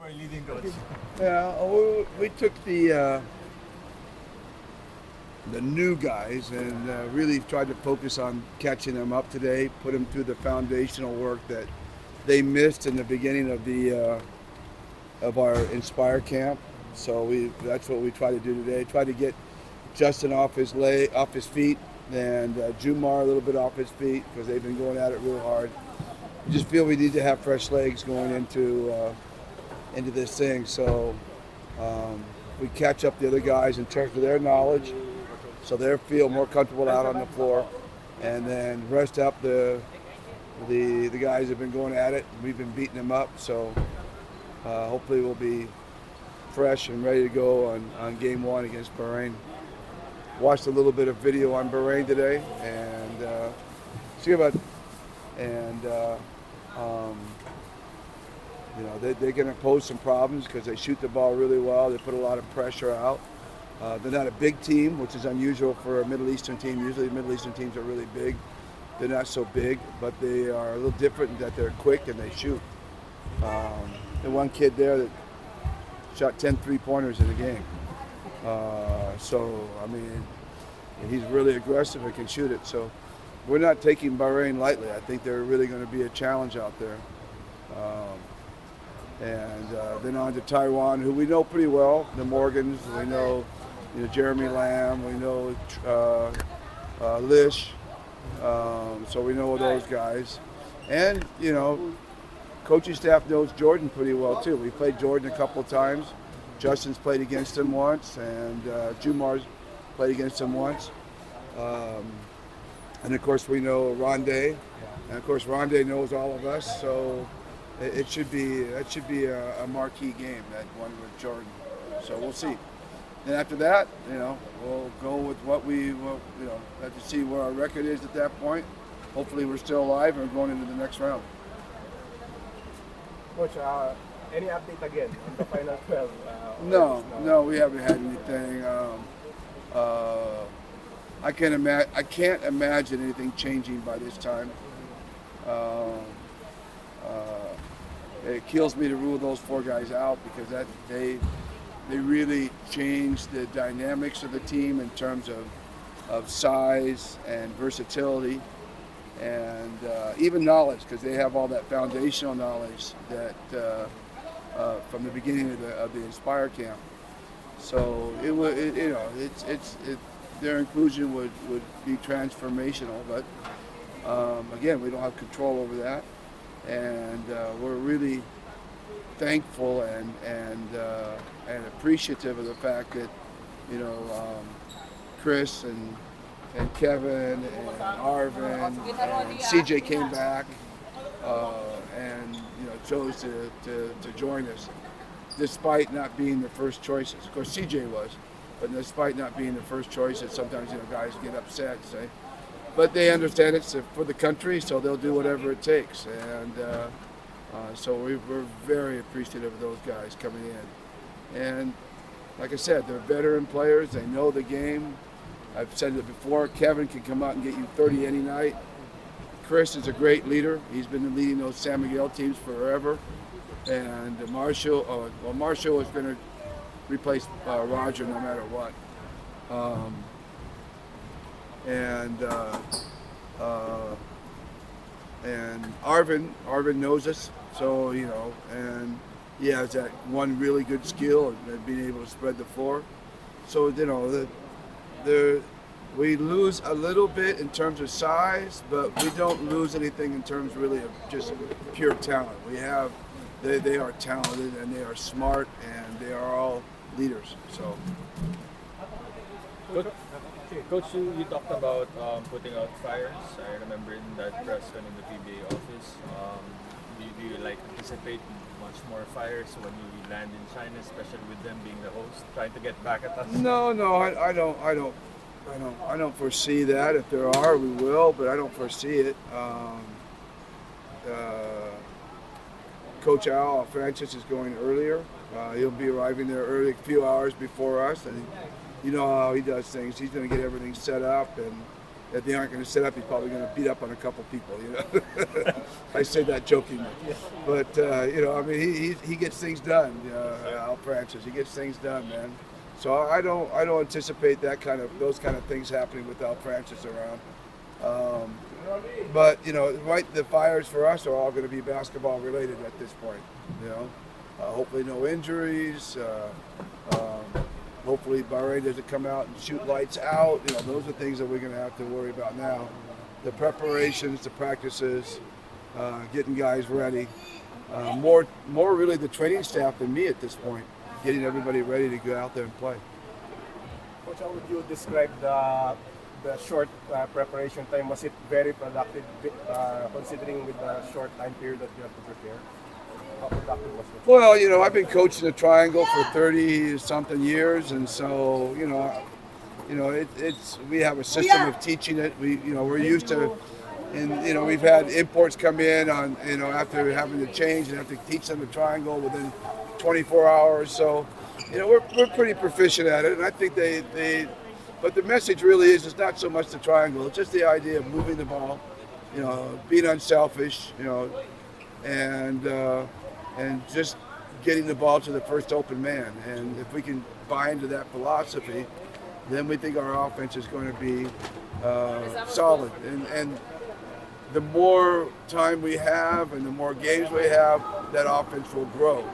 My leading coach. Yeah, we took the new guys and really tried to focus on catching them up today, put them through the foundational work that they missed in the beginning of our Inspire camp. So that's what we try to do today. Try to get Justin off his feet, and Jumar a little bit off his feet because they've been going at it real hard. We just feel we need to have fresh legs going into this thing. So we catch up the other guys in terms of their knowledge, so they feel more comfortable out on the floor, and then rest up the guys have been going at it. We've been beating them up, so hopefully we'll be fresh and ready to go on game one against Bahrain. Watched a little bit of video on Bahrain today, and see about and they're going to pose some problems because they shoot the ball really well. They put a lot of pressure out. They're not a big team, which is unusual for a Middle Eastern team. Usually Middle Eastern teams are really big. They're not so big, but they are a little different in that they're quick and they shoot. The one kid there that shot 10 3-pointers in the game. He's really aggressive and can shoot it. So we're not taking Bahrain lightly. I think they're really going to be a challenge out there. Then on to Taiwan, who we know pretty well, the Morgans. We know, Jeremy Lamb. We know Lish. So we know those guys. And, coaching staff knows Jordan pretty well, too. We played Jordan a couple of times. Justin's played against him once, and Jumar's played against him once. And, of course, we know Rondé. And, of course, Rondé knows all of us, so that should be a marquee game, that one with Jordan. So we'll see. And after that, we'll go with have to see where our record is at that point. Hopefully we're still alive and going into the next round. Coach, any update again on the final 12? No, we haven't had anything. I can't imagine anything changing by this time. It kills me to rule those four guys out because they really changed the dynamics of the team in terms of size and versatility and even knowledge, because they have all that foundational knowledge that from the beginning of the Inspire camp. So their inclusion would be transformational, but again, we don't have control over that. And we're really thankful and appreciative of the fact that Chris and Kevin and Arvin and CJ came back and chose to join us, despite not being the first choices. Of course, CJ was, but despite not being the first choices, sometimes guys get upset and say. But they understand it's for the country, so they'll do whatever it takes. And so we're very appreciative of those guys coming in. And like I said, they're veteran players. They know the game. I've said it before. Kevin can come out and get you 30 any night. Chris is a great leader. He's been leading those San Miguel teams forever. And Marshall is going to replace Roger no matter what. And Arvin knows us, so and he has that one really good skill and being able to spread the floor. So we lose a little bit in terms of size, but we don't lose anything in terms really of just pure talent. They are talented and they are smart and they are all leaders. So. Coach, you talked about putting out fires. I remember in that press con in the PBA office. Do you anticipate much more fires when you land in China, especially with them being the host, trying to get back at us? No, I don't foresee that. If there are, we will, but I don't foresee it. Coach Al Francis is going earlier. He'll be arriving there early, a few hours before us, and you know how he does things. He's going to get everything set up, and that they aren't going to set up. He's probably going to beat up on a couple people, you know. I say that jokingly, but you know, I mean, he gets things done. Al Francis, he gets things done, man. So I don't anticipate those kind of things happening with Al Francis around. But you know, right, the fires for us are all going to be basketball related at this point. You know, hopefully no injuries. Hopefully Bahrain doesn't come out and shoot lights out. You know, those are things that we're going to have to worry about now. The preparations, the practices, getting guys ready. More really the training staff than me at this point, getting everybody ready to go out there and play. Coach, how would you describe the short preparation time? Was it very productive, considering with the short time period that you have to prepare? How productive was it? Well, you know, I've been coaching the triangle for 30-something years, and so it's we have a system of teaching it. We're used to, and you know, we've had imports come in on, you know, after having to change and have to teach them the triangle within 24 hours. So, you know, we're pretty proficient at it, and I think but the message really is, it's not so much the triangle, it's just the idea of moving the ball, you know, being unselfish, you know, and just getting the ball to the first open man. And if we can buy into that philosophy, then we think our offense is going to be solid. And the more time we have and the more games we have, that offense will grow.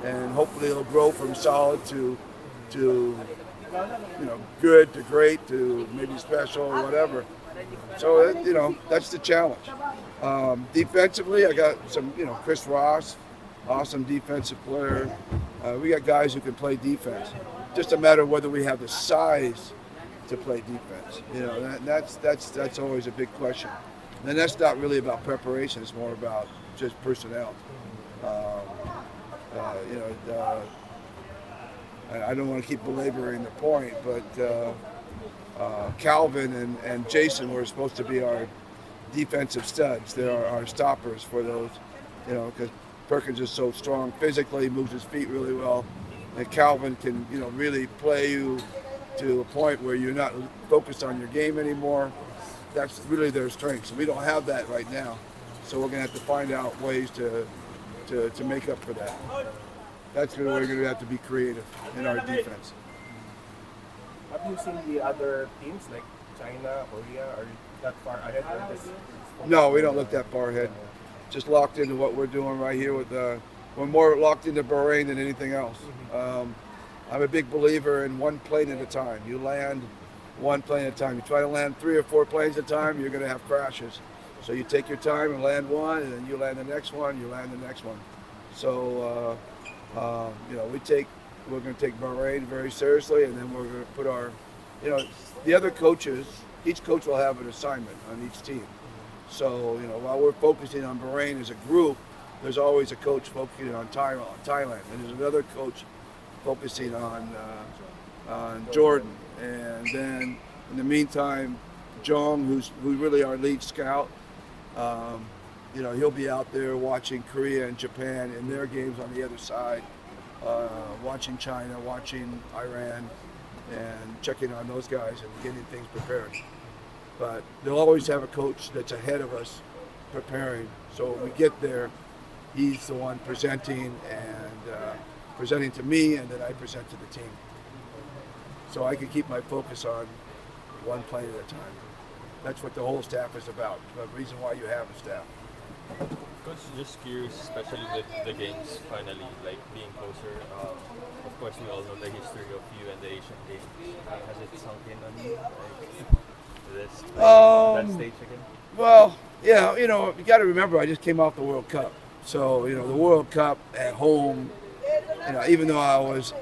And hopefully it'll grow from solid to you know, good to great to maybe special or whatever. So, you know, that's the challenge. Defensively, I got some, you know, Chris Ross, awesome defensive player. We got guys who can play defense. Just a matter of whether we have the size to play defense. You know, that's always a big question. And that's not really about preparation. It's more about just personnel. You know, I don't want to keep belaboring the point, but Calvin and Jason were supposed to be our defensive studs. They're our stoppers for those, you know, because Perkins is so strong physically, moves his feet really well, and Calvin can, you know, really play you to a point where you're not focused on your game anymore. That's really their strength. So we don't have that right now. So we're going to have to find out ways to make up for that. That's where we're going to have to be creative in our defense. Have you seen the other teams like China, Korea? Are you that far ahead? No, we don't look that far ahead. Just locked into what we're doing right here with we're more locked into Bahrain than anything else. I'm a big believer in one plane at a time. You land one plane at a time. You try to land 3 or 4 planes at a time, you're going to have crashes. So you take your time and land one, and then you land the next one, you land the next one. So, you know, we're going to take Bahrain very seriously, and then we're going to put our, you know, the other coaches, each coach will have an assignment on each team. So, you know, while we're focusing on Bahrain as a group, there's always a coach focusing on Thailand, and there's another coach focusing on Jordan. And then, in the meantime, Jong, who's really our lead scout, you know, he'll be out there watching Korea and Japan in their games on the other side, watching China, watching Iran, and checking on those guys and getting things prepared. But they'll always have a coach that's ahead of us preparing. So when we get there, he's the one presenting and presenting to me, and then I present to the team. So I can keep my focus on one plane at a time. That's what the whole staff is about. The reason why you have a staff. Coach, just curious, especially with the games finally, like being closer. Of course, we all know the history of you and the Asian Games. Has it sunk in on you? That stage again? Well, yeah, you know, you got to remember, I just came off the World Cup. So, you know, the World Cup at home, you know, even though I was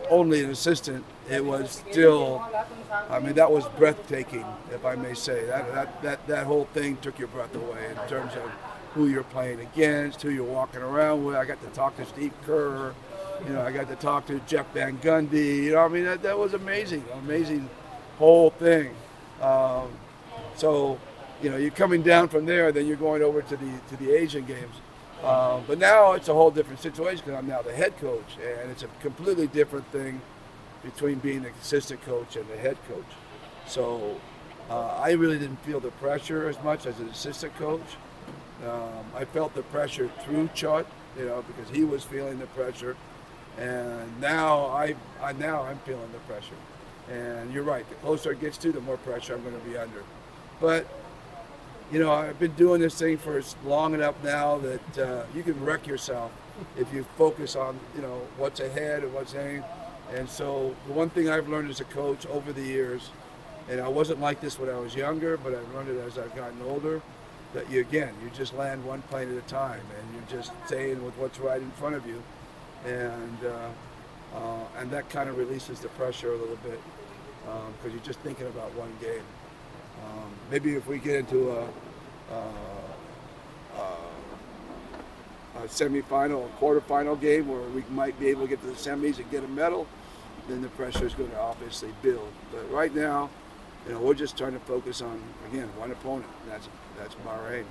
only an assistant, it was still, I mean, that was breathtaking, if I may say. That whole thing took your breath away in terms of who you're playing against, who you're walking around with. I got to talk to Steve Kerr, you know, I got to talk to Jeff Van Gundy, you know, I mean, that was amazing whole thing. So, you know, you're coming down from there, then you're going over to the Asian Games. But now it's a whole different situation because I'm now the head coach, and it's a completely different thing between being the assistant coach and the head coach. So, I really didn't feel the pressure as much as an assistant coach. I felt the pressure through Chut, because he was feeling the pressure, and now I'm feeling the pressure. And you're right. The closer it gets to, the more pressure I'm going to be under. But I've been doing this thing for long enough now that you can wreck yourself if you focus on what's ahead and what's ahead. And so the one thing I've learned as a coach over the years, and I wasn't like this when I was younger, but I've learned it as I've gotten older, that you just land one plane at a time, and you're just staying with what's right in front of you, and that kind of releases the pressure a little bit, because you're just thinking about one game. Maybe if we get into a semifinal, a quarterfinal game where we might be able to get to the semis and get a medal, then the pressure is going to obviously build. But right now, we're just trying to focus on, again, one opponent. That's Bahrain.